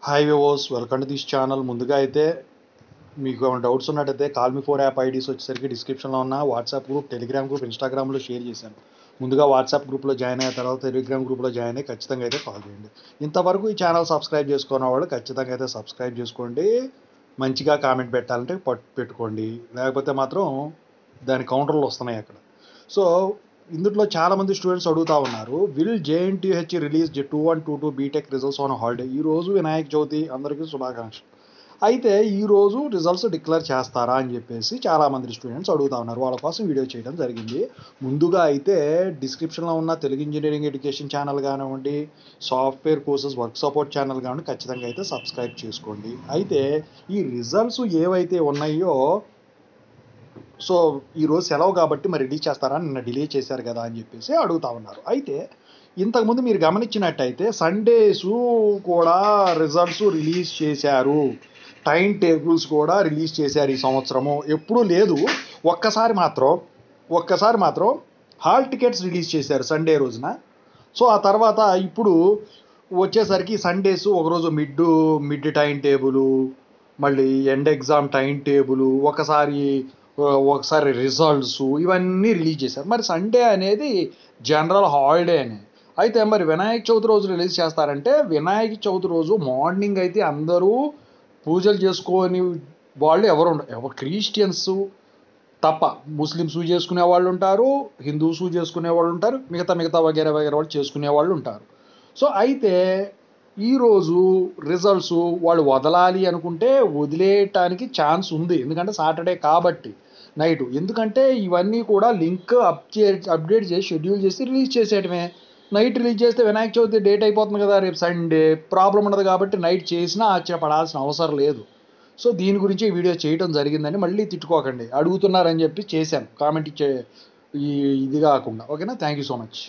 Hi viewers, welcome to this channel. ముందుగా అయితే మీకు ఏమైనా డౌట్స్ ఉన్నట్టయితే కాల్ మీ 4 యాప్ ఐడీస్ వచ్చేసరికి డిస్క్రిప్షన్లో ఉన్న వాట్సాప్ గ్రూప్, టెలిగ్రామ్ గ్రూప్, ఇన్స్టాగ్రామ్లో షేర్ చేశాను. ముందుగా వాట్సాప్ గ్రూప్లో జాయిన్ అయిన తర్వాత టెలిగ్రామ్ గ్రూప్లో జాయిన్ అయ్యి ఖచ్చితంగా అయితే ఫాలో చేయండి. ఇంతవరకు ఈ ఛానల్ సబ్స్క్రైబ్ చేసుకున్న వాళ్ళు ఖచ్చితంగా అయితే సబ్స్క్రైబ్ చేసుకోండి. మంచిగా కామెంట్ పెట్టాలంటే పెట్టుకోండి, లేకపోతే మాత్రం దాని కౌంటర్లు వస్తున్నాయి అక్కడ. సో ఇందులో చాలామంది స్టూడెంట్స్ అడుగుతూ ఉన్నారు, will JNTH release 2122 BTech results on holiday. ఈరోజు వినాయక చవితి, అందరికీ శుభాకాంక్షలు. అయితే ఈరోజు రిజల్ట్స్ డిక్లేర్ చేస్తారా అని చెప్పేసి చాలామంది స్టూడెంట్స్ అడుగుతూ ఉన్నారు. వాళ్ళ కోసం వీడియో చేయడం జరిగింది. ముందుగా అయితే డిస్క్రిప్షన్లో ఉన్న తెలుగు ఇంజనీరింగ్ ఎడ్యుకేషన్ ఛానల్ కానివ్వండి, software courses work support channel కానివ్వండి, ఖచ్చితంగా అయితే సబ్స్క్రైబ్ చేసుకోండి. అయితే ఈ రిజల్ట్స్ ఏవైతే ఉన్నాయో, సో ఈరోజు సెలవు కాబట్టి మరి రిలీజ్ చేస్తారా, నిన్న డిలే చేశారు కదా అని చెప్పేసి అడుగుతూ ఉన్నారు. అయితే ఇంతకుముందు మీరు గమనించినట్టయితే సండేసు కూడా రిజల్ట్స్ రిలీజ్ చేశారు, టైం టేబుల్స్ కూడా రిలీజ్ చేశారు. ఈ సంవత్సరము ఎప్పుడూ లేదు, ఒక్కసారి మాత్రం హాల్ టికెట్స్ రిలీజ్ చేశారు సండే రోజున. సో ఆ తర్వాత ఇప్పుడు వచ్చేసరికి సండేస్ ఒకరోజు మిడ్ టైం టేబుల్, మళ్ళీ ఎండ్ ఎగ్జామ్ టైం టేబుల్, ఒకసారి రిజల్ట్స్, ఇవన్నీ రిలీజ్ చేశారు. మరి సండే అనేది జనరల్ హాలిడే అని. అయితే మరి వినాయక చవితి రోజు రిలీజ్ చేస్తారంటే, వినాయక చవితి రోజు మార్నింగ్ అయితే అందరూ పూజలు చేసుకొని వాళ్ళు ఎవరు క్రిస్టియన్స్ తప్ప, ముస్లిమ్స్ చేసుకునే వాళ్ళు ఉంటారు, హిందూస్ చేసుకునే వాళ్ళు ఉంటారు, మిగతా వగేరే వాళ్ళు చేసుకునే వాళ్ళు ఉంటారు. సో అయితే ఈరోజు రిజల్ట్స్ వాళ్ళు వదలాలి అనుకుంటే వదిలేయటానికి ఛాన్స్ ఉంది, ఎందుకంటే సాటర్డే కాబట్టి నైట్. ఎందుకంటే ఇవన్నీ కూడా లింక్ అప్డేట్ చేసి షెడ్యూల్ చేసి రిలీజ్ చేసేయటమే. నైట్ రిలీజ్ చేస్తే వినాయక చవితి డేట్ అయిపోతుంది కదా, రేపు సండే ప్రాబ్లం ఉండదు కాబట్టి నైట్ చేసినా ఆశ్చర్యపడాల్సిన అవసరం లేదు. సో దీని గురించి వీడియో చేయడం జరిగిందని మళ్ళీ తిట్టుకోకండి, అడుగుతున్నారని చెప్పి చేశాను, కామెంట్ ఇచ్చే ఇది కాకుండా. ఓకేనా, థ్యాంక్ యూ సో మచ్.